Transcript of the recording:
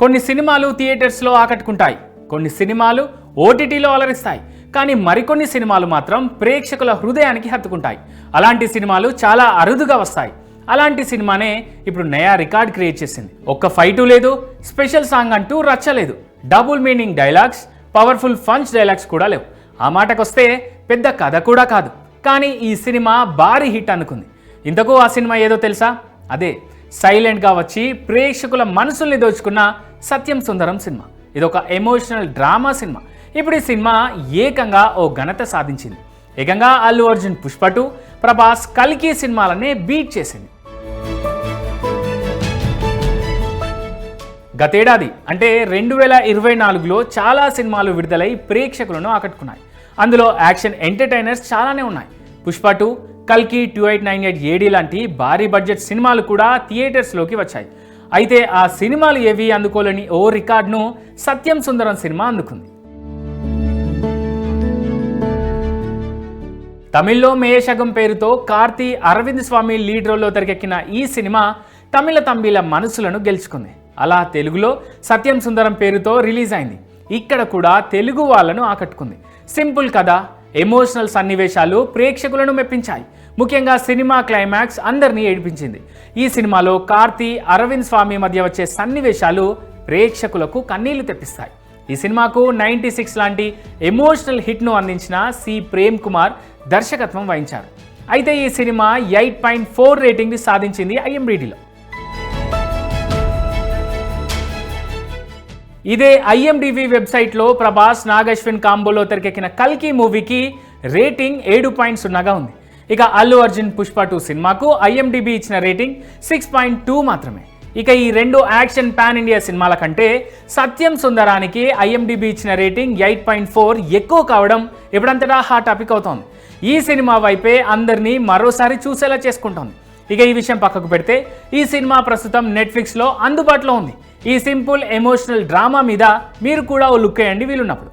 కొన్ని సినిమాలు థియేటర్స్లో ఆకట్టుకుంటాయి, కొన్ని సినిమాలు ఓటీటీలో అలరిస్తాయి, కానీ మరికొన్ని సినిమాలు మాత్రం ప్రేక్షకుల హృదయానికి హత్తుకుంటాయి. అలాంటి సినిమాలు చాలా అరుదుగా వస్తాయి. అలాంటి సినిమానే ఇప్పుడు నయా రికార్డ్ క్రియేట్ చేసింది. ఒక్క ఫైటు లేదు, స్పెషల్ సాంగ్ అంటూ రచ్చలేదు, double meaning dialogues, powerful punch dialogues కూడా లేవు. ఆ మాటకొస్తే పెద్ద కథ కూడా కాదు, కానీ ఈ సినిమా భారీ హిట్ అనుకుంది. ఇంతకు ఆ సినిమా ఏదో తెలుసా? అదే సైలెంట్గా వచ్చి ప్రేక్షకుల మనసుల్ని దోచుకున్న సత్యం సుందరం సినిమా. ఇదొక ఎమోషనల్ డ్రామా సినిమా. ఇప్పుడు ఈ సినిమా ఏకంగా ఓ ఘనత సాధించింది. ఏకంగా అల్లు అర్జున్ పుష్ప 2, ప్రభాస్ కల్కి సినిమాలనే బీట్ చేసింది. గతేడాది అంటే 2024లో చాలా సినిమాలు విడుదలై ప్రేక్షకులను ఆకట్టుకున్నాయి. అందులో యాక్షన్ ఎంటర్టైనర్స్ చాలానే ఉన్నాయి. పుష్ప 2, కల్కి 2898 AD లాంటి భారీ బడ్జెట్ సినిమాలు కూడా థియేటర్స్లోకి వచ్చాయి. అయితే ఆ సినిమాలు ఏవి అందుకోలేని ఓ రికార్డును సత్యం సుందరం సినిమా అందుకుంది. తమిళ్లో మేషగం పేరుతో కార్తీ అరవింద్ స్వామి లీడ్ రోల్లో తెరకెక్కిన ఈ సినిమా తమిళ తంబిల మనసులను గెలుచుకుంది. అలా తెలుగులో సత్యం సుందరం పేరుతో రిలీజ్ అయింది. ఇక్కడ కూడా తెలుగు వాళ్ళను ఆకట్టుకుంది. సింపుల్ కథ, ఎమోషనల్ సన్నివేశాలు ప్రేక్షకులను మెప్పించాయి. ముఖ్యంగా సినిమా క్లైమాక్స్ అందరినీ ఏడిపించింది. ఈ సినిమాలో కార్తీ అరవింద్ స్వామి మధ్య వచ్చే సన్నివేశాలు ప్రేక్షకులకు కన్నీళ్లు తెప్పిస్తాయి. ఈ సినిమాకు 96 లాంటి ఎమోషనల్ హిట్ను అందించిన సి ప్రేమ్ కుమార్ దర్శకత్వం వహించారు. అయితే ఈ సినిమా 8.4 రేటింగ్ని సాధించింది IMDbలో. ఇదే IMDb వెబ్సైట్లో ప్రభాస్ నాగశ్విన్ కాంబోలో తెరకెక్కిన కల్కి మూవీకి రేటింగ్ 7.0గా ఉంది. ఇక అల్లు అర్జున్ పుష్ప 2 సినిమాకు IMDb ఇచ్చిన రేటింగ్ 6.2 మాత్రమే. ఇక ఈ రెండు యాక్షన్ పాన్ ఇండియా సినిమాల కంటే సత్యం సుందరానికి IMDb ఇచ్చిన రేటింగ్ 8.4 ఎక్కువ కావడం ఇప్పుడంతటా హాట్ టాపిక్ అవుతోంది. ఈ సినిమా వైపే అందరినీ మరోసారి చూసేలా చేసుకుంటోంది. ఇక ఈ విషయం పక్కకు పెడితే ఈ సినిమా ప్రస్తుతం నెట్ఫ్లిక్స్లో అందుబాటులో ఉంది. ఈ సింపుల్ ఎమోషనల్ డ్రామా మీద మీరు కూడా ఓ లుక్ వేయండి వీలున్నప్పుడు.